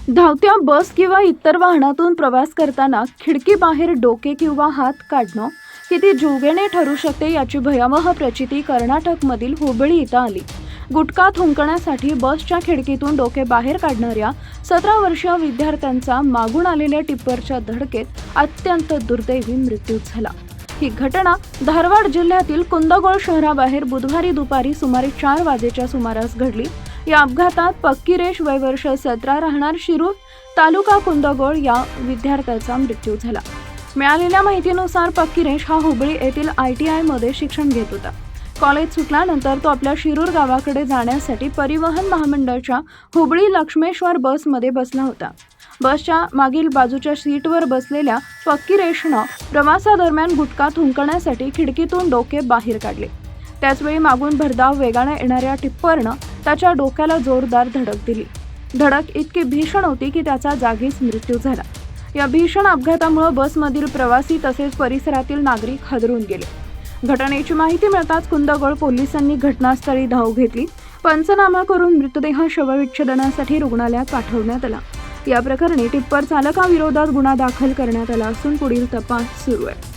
धावत्या बस किंवा इतर वाहनातून प्रवास करताना खिडकीबाहेर डोके किंवा हात काढणं किती जीवघेणे ठरू शकते याची भयावह प्रचिती कर्नाटकमधील हुबळी इथं आली। गुटखा थुंकण्यासाठी बसच्या खिडकीतून डोके बाहेर काढणाऱ्या 17 वर्षीय विद्यार्थ्यांचा मागून आलेल्या टिप्परच्या धडकेत अत्यंत दुर्दैवी मृत्यू झाला। ही घटना धारवाड जिल्ह्यातील कुंदगोळ शहराबाहेर बुधवारी दुपारी सुमारे 4 वाजेच्या सुमारास घडली। या अपघातात पक्कीरेश वय वर्ष 17 राहणार शिरूर तालुका कुंदगोळ या विद्यार्थ्याचा मृत्यू झाला। मिळालेल्या माहितीनुसार पक्कीरेश हा हुबळी येथील ITI मध्ये शिक्षण घेत होता। कॉलेज सुटल्यानंतर तो आपल्या शिरूर गावाकडे जाण्यासाठी परिवहन महामंडळाच्या हुबळी लक्ष्मेश्वर बसमध्ये बसला होता। बसच्या मागील बाजूच्या सीटवर बसलेल्या पक्कीरेशनं प्रवासादरम्यान गुटखा थुंकण्यासाठी खिडकीतून डोके बाहेर काढले। त्याचवेळी मागून भरधाव वेगाने येणाऱ्या टिप्परनं त्याच्या डोक्याला जोरदार धडक दिली। धडक इतकी भीषण होती की त्याचा जागीच मृत्यू झाला। या भीषण अपघातामुळे बसमधील प्रवासी तसेच परिसरातील नागरिक हादरून गेले। घटनेची माहिती मिळताच कुंदगोळ पोलिसांनी घटनास्थळी धाव घेतली। पंचनामा करून मृतदेह शवविच्छेदनासाठी रुग्णालयात पाठवण्यात आला। या प्रकरणी टिप्पर चालकाविरोधात गुन्हा दाखल करण्यात आला असून पुढील तपास सुरू आहे।